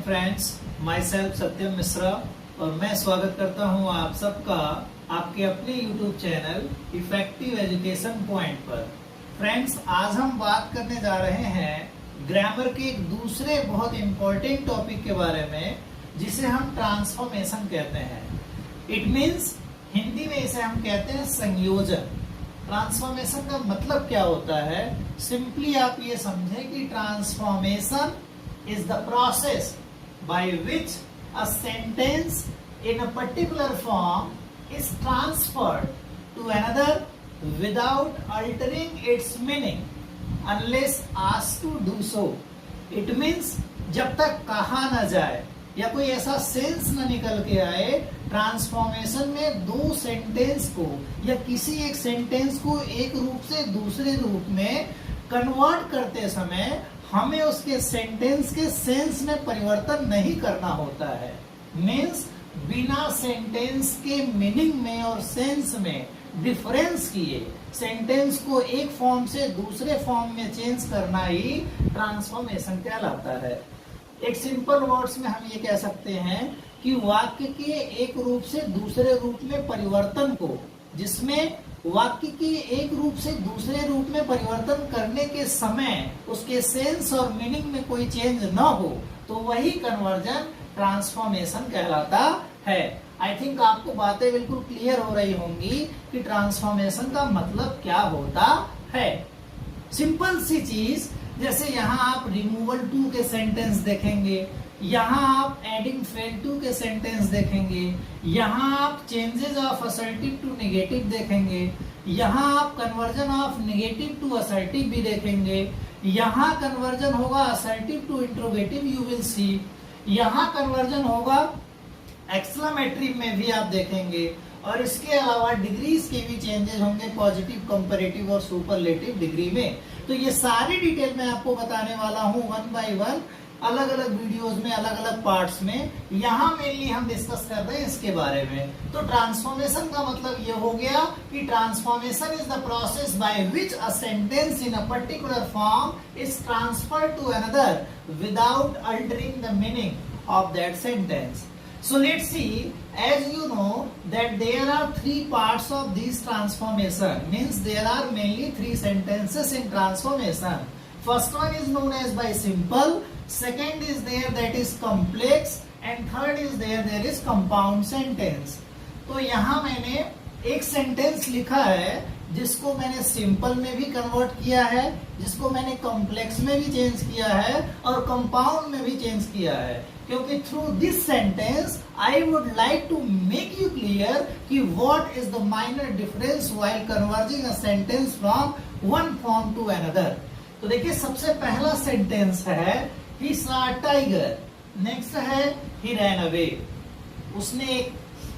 Friends, my self सत्यम मिश्रा और मैं स्वागत करता हूं आप सबका आपके अपने YouTube channel effective education point पर। फ्रेंड्स, आज हम बात करने जा रहे हैं ग्रामर के एक दूसरे बहुत इंपॉर्टेंट टॉपिक के बारे में जिसे हम ट्रांसफॉर्मेशन कहते हैं। इट मीन्स हिंदी में इसे हम कहते हैं संयोजन। ट्रांसफॉर्मेशन का मतलब क्या होता है? सिंपली आप ये समझें कि transformation is the process by which a sentence in a particular form is transferred to another without altering its meaning unless asked to do so. It means जब तक कहा न जाए या कोई ऐसा सेंस न निकल के आए, ट्रांसफॉर्मेशन में दो सेंटेंस को या किसी एक सेंटेंस को एक रूप से दूसरे रूप में कन्वर्ट करते समय हमें उसके सेंटेंस के सेंस में परिवर्तन नहीं करना होता है। मीन्स बिना सेंटेंस के मीनिंग में और सेंस में डिफरेंस किए सेंटेंस को एक फॉर्म से दूसरे फॉर्म में चेंज करना ही ट्रांसफॉर्मेशन कहलाता है। एक सिंपल वर्ड्स में हम ये कह सकते हैं कि वाक्य के एक रूप से दूसरे रूप में परिवर्तन को, जिसमें वाक्य के एक रूप से दूसरे रूप में परिवर्तन करने के समय उसके सेंस और मीनिंग में कोई चेंज न हो, तो वही कन्वर्जन ट्रांसफॉर्मेशन कहलाता है। आई थिंक आपको बातें बिल्कुल क्लियर हो रही होंगी कि ट्रांसफॉर्मेशन का मतलब क्या होता है। सिंपल सी चीज, जैसे यहाँ आप रिमूवल टू के सेंटेंस देखेंगे, यहाँ आप एडिंग फेल टू के सेंटेंस देखेंगे, यहाँ आप changes of assertive to negative देखेंगे, यहाँ आप conversion of negative to assertive भी देखेंगे, यहाँ कन्वर्जन होगा assertive to interrogative, you will see, यहाँ कन्वर्जन होगा एक्सक्लेमेटरी में भी आप देखेंगे, और इसके अलावा डिग्रीज के भी चेंजेस होंगे पॉजिटिव, कंपैरेटिव और सुपरलेटिव डिग्री में। तो ये सारी डिटेल मैं आपको बताने वाला हूँ वन बाय वन, अलग अलग वीडियोस में, अलग अलग पार्ट्स में। यहाँ मेनली हम डिस्कस कर रहे हैं इसके बारे में। तो ट्रांसफॉर्मेशन का मतलब ये हो गया कि transformation is the process by which a sentence in a particular form is transferred to another without altering the meaning of that sentence. So let's see, as you know that there are three parts of this transformation, means there are mainly three sentences in transformation. First one is known as by simple, second is there that is complex, and third is there is compound sentence. तो यहाँ मैंने एक sentence लिखा है जिसको मैंने simple में भी कन्वर्ट किया है, जिसको मैंने कॉम्प्लेक्स में भी चेंज किया है और कंपाउंड में भी चेंज किया है, क्योंकि through this sentence I would like to make you clear कि what is the minor difference while converging a sentence from one form to another. तो देखिए, सबसे पहला सेंटेंस है he saw a tiger, next है ही रैन अवे, उसने एक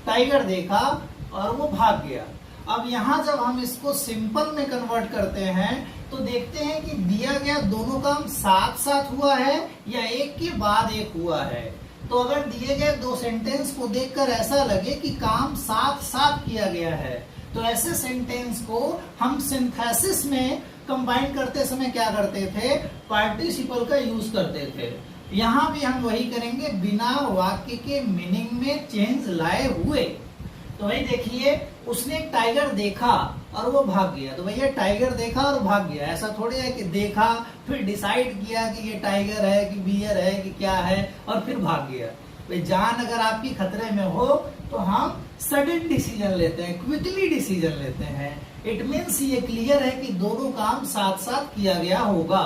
tiger देखा और वो भाग गया. अब यहाँ जब हम इसको सिंपल में कन्वर्ट करते हैं तो देखते हैं कि दिया गया दोनों काम साथ साथ हुआ है या एक के बाद एक हुआ है. तो अगर दिए गए दो सेंटेंस को देखकर ऐसा लगे कि काम साथ साथ किया गया है, तो ऐसे सेंटेंस को हम सिंथेसिस में कंबाइन करते समय क्या करते थे? पार्टिसिपल का यूज करते थे. यहाँ भी हम वही करेंगे बिना वाक्य के मीनिंग में चेंज लाए हुए. तो भाई देखिए, उसने एक टाइगर देखा और वो भाग गया. तो भैया टाइगर देखा और भाग गया, ऐसा थोड़ी है कि देखा फिर डिसाइड किया कि ये टाइगर है कि बियर है कि क्या है और फिर भाग गया. भाई जान अगर आपकी खतरे में हो तो हम सडन डिसीजन लेते हैं, क्विकली डिसीजन लेते हैं. इट मीन्स ये क्लियर है कि दोनों काम साथ साथ किया गया होगा.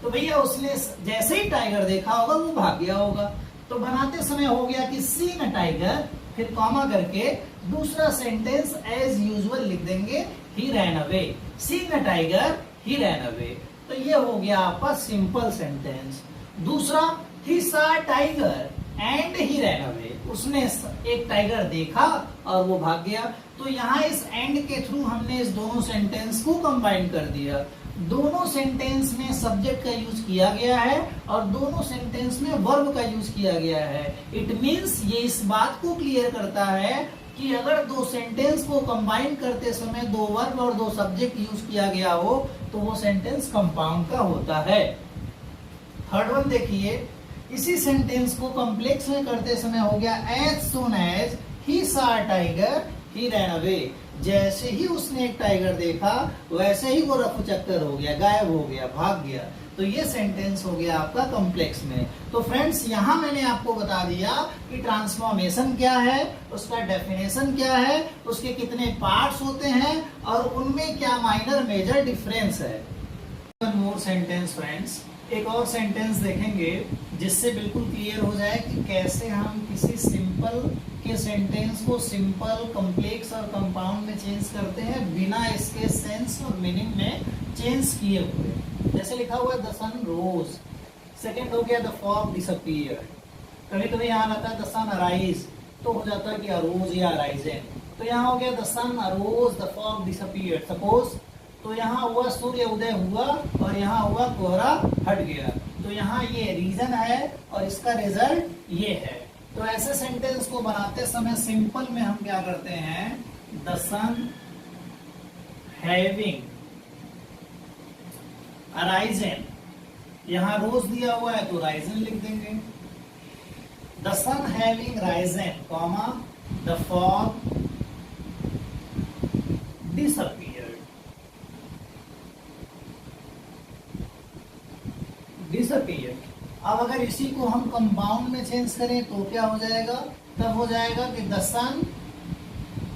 तो भैया उसने जैसे ही टाइगर देखा होगा वो भाग गया होगा. तो बनाते समय हो गया कि सीन अ टाइगर, फिर कॉमा करके दूसरा सेंटेंस एज यूजुअल लिख देंगे he ran away. Seen a tiger he ran away. तो ये हो गया आपका सिंपल सेंटेंस. दूसरा, he saw tiger and he ran away, उसने एक टाइगर देखा और वो भाग गया. तो यहाँ इस एंड के थ्रू हमने इस दोनों सेंटेंस को कंबाइन कर दिया. दोनों सेंटेंस में सब्जेक्ट का यूज किया गया है और दोनों सेंटेंस में वर्ब का यूज किया गया है. इट मीन्स ये इस बात को क्लियर करता है कि अगर दो सेंटेंस को कंबाइन करते समय दो वर्ब और दो सब्जेक्ट यूज किया गया हो तो वो सेंटेंस कंपाउंड का होता है. थर्ड वन देखिए, इसी सेंटेंस को कॉम्प्लेक्स में करते समय हो गया एज सुन एज ही सा टाइगर ही रैन अवे। जैसे ही उसने एक टाइगर देखा वैसे ही वो रफू चक्कर हो गया, गायब हो गया, भाग गया। तो ये सेंटेंस हो गया आपका कॉम्प्लेक्स में। तो फ्रेंड्स यहाँ मैंने आपको बता दिया कि ट्रांसफॉर्मेशन क्या है, उसका डेफिनेशन क्या है, उसके कितने पार्ट्स होते हैं और उनमें क्या माइनर मेजर डिफरेंस है। वन मोर सेंटेंस फ्रेंड्स, एक और सेंटेंस देखेंगे जिससे बिल्कुल क्लियर हो जाए कि कैसे हम किसी सिंपल के सेंटेंस को सिंपल, कॉम्प्लेक्स और कंपाउंड में चेंज करते हैं बिना इसके सेंस और मीनिंग में चेंज किए हुए। जैसे लिखा हुआ है द सन रोज, सेकंड हो गया द फॉग डिसअपीयर्ड। कभी कभी यहाँ आता है द सन अराइज, तो हो जाता है कि अरोज या अराइजेन। तो यहाँ हो गया the sun arose the fog disappeared suppose. तो यहाँ हुआ सूर्य उदय हुआ और यहाँ हुआ कोहरा हट गया। तो यहाँ ये रीजन है और इसका रिजल्ट ये है। तो ऐसे सेंटेंस को बनाते समय सिंपल में हम क्या करते हैं, द सन हैविंग अराइजन, यहाँ रोज दिया हुआ है तो राइजन लिख देंगे। The sun having risen comma the fog disappeared. Disappeared. अब अगर इसी को हम कंपाउंड में चेंज करें तो क्या हो जाएगा, तब हो जाएगा कि the sun,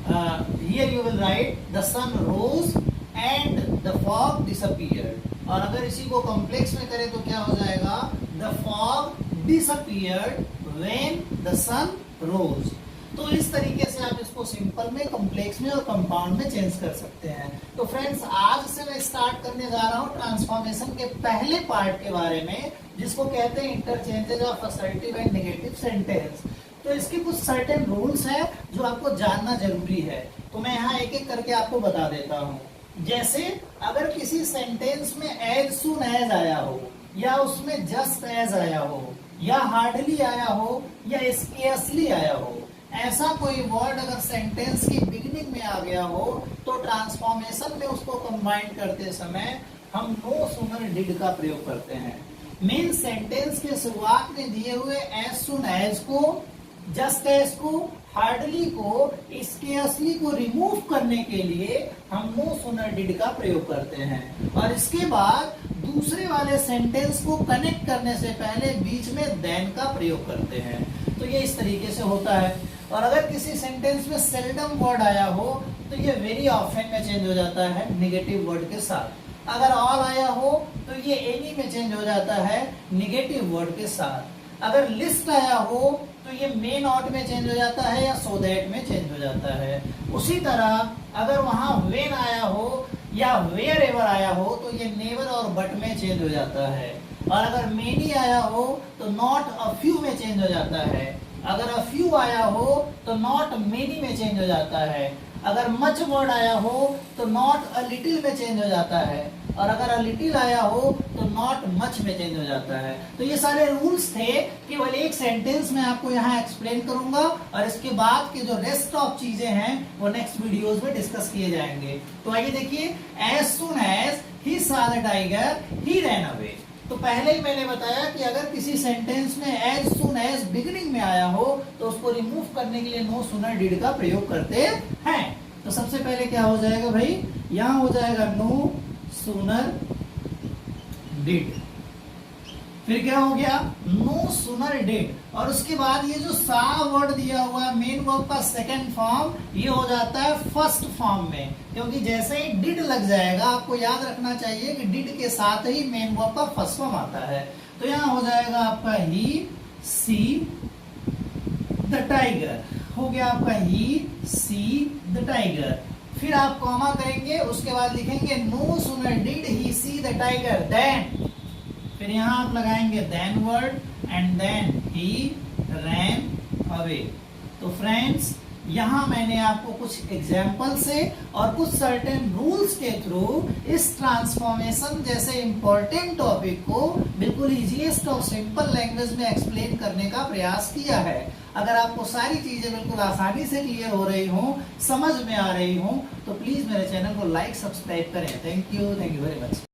here you will write the sun rose and the fog disappeared. और अगर इसी को कॉम्प्लेक्स में करें तो क्या हो जाएगा, the fog disappeared when the sun rose. तो इस तरीके से आप इसको सिंपल में, कॉम्प्लेक्स में और कंपाउंड में चेंज कर सकते हैं। तो फ्रेंड्स आज से मैं स्टार्ट करने जा रहा हूँ ट्रांसफॉर्मेशन के पहले पार्ट के बारे में, जिसको कहते हैं interchanges of assertive and negative sentence. तो इसके कुछ सर्टेन रूल्स हैं जो आपको जानना जरूरी है। तो मैं यहाँ एक एक करके आपको बता देता हूँ। जैसे अगर किसी सेंटेंस में एज सुन एज आया हो, या उसमें जस्ट एज आया हो, या हार्डली आया हो, या स्केर्सली आया हो, ऐसा कोई वर्ड अगर सेंटेंस की बिगिनिंग में आ गया हो तो ट्रांसफॉर्मेशन में उसको कंबाइन करते समय हम नो सूनर डिड का प्रयोग करते हैं। मेन सेंटेंस के शुरुआत में दिए हुए एज सुन एज को, जस्ट एज को, हार्डली को, स्केर्सली को रिमूव करने के लिए हम नो सूनर डिड का प्रयोग करते हैं। और इसके बाद दूसरे वाले सेंटेंस को कनेक्ट करने से पहले बीच में देन का प्रयोग करते हैं। तो ये इस तरीके से होता है। और अगर किसी सेंटेंस में सेल्डम वर्ड आया हो तो ये वेरी ऑफन में चेंज हो जाता है नेगेटिव वर्ड के साथ। अगर ऑल आया हो तो ये एनी में चेंज हो जाता है नेगेटिव वर्ड के साथ। अगर लिस्ट आया हो तो ये मे नॉट में चेंज हो जाता है या सो दैट में चेंज हो जाता है। उसी तरह अगर वहां वेन आया हो या वेयर एवर आया हो तो ये नेवर और बट में चेंज हो जाता है। और अगर मेनी आया हो तो नॉट अ फ्यू में चेंज हो जाता है। अगर अ फ्यू आया हो तो नॉट मेनी में चेंज हो जाता है। अगर मच वर्ड आया हो तो नॉट अ लिटिल में चेंज हो जाता है। और अगर अ लिटिल आया हो तो नॉट मच में चेंज हो जाता है। तो ये सारे रूल्स थे, केवल एक सेंटेंस में आपको यहाँ एक्सप्लेन करूंगा और इसके बाद के जो रेस्ट ऑफ चीजें हैं वो नेक्स्ट वीडियोस में डिस्कस किए जाएंगे। तो आइए देखिए, as soon as he saw the tiger he ran away. तो पहले ही मैंने बताया कि अगर किसी सेंटेंस में एज सुन एज बिगिनिंग में आया हो तो उसको रिमूव करने के लिए नो सूनर डिड का प्रयोग करते हैं। तो सबसे पहले क्या हो जाएगा भाई, यहाँ हो जाएगा नो सूनर डिड। फिर क्या हो गया, नो सूनर डिड। और उसके बाद ये जो सा वर्ड दिया हुआ है मेन वर्ब का सेकंड फॉर्म, ये हो जाता है फर्स्ट फॉर्म में, क्योंकि जैसे ही डिड लग जाएगा आपको याद रखना चाहिए कि डिड के साथ ही मेन वर्ब का फर्स्ट फॉर्म आता है। तो यहाँ हो जाएगा आपका ही सी द टाइगर, हो गया आपका ही सी द टाइगर। फिर आप कॉमा करेंगे, उसके बाद लिखेंगे no sooner did he see the tiger than. फिर यहाँ आप लगाएंगे then word and then he ran away. तो फ्रेंड्स यहाँ मैंने आपको कुछ एग्जाम्पल से और कुछ सर्टेन रूल्स के थ्रू इस ट्रांसफॉर्मेशन जैसे इंपॉर्टेंट टॉपिक को बिल्कुल इजीएस्ट और सिंपल लैंग्वेज में एक्सप्लेन करने का प्रयास किया है। अगर आपको सारी चीजें बिल्कुल आसानी से क्लियर हो रही हो, समझ में आ रही हो, तो प्लीज मेरे चैनल को लाइक सब्सक्राइब करें। Thank you very much.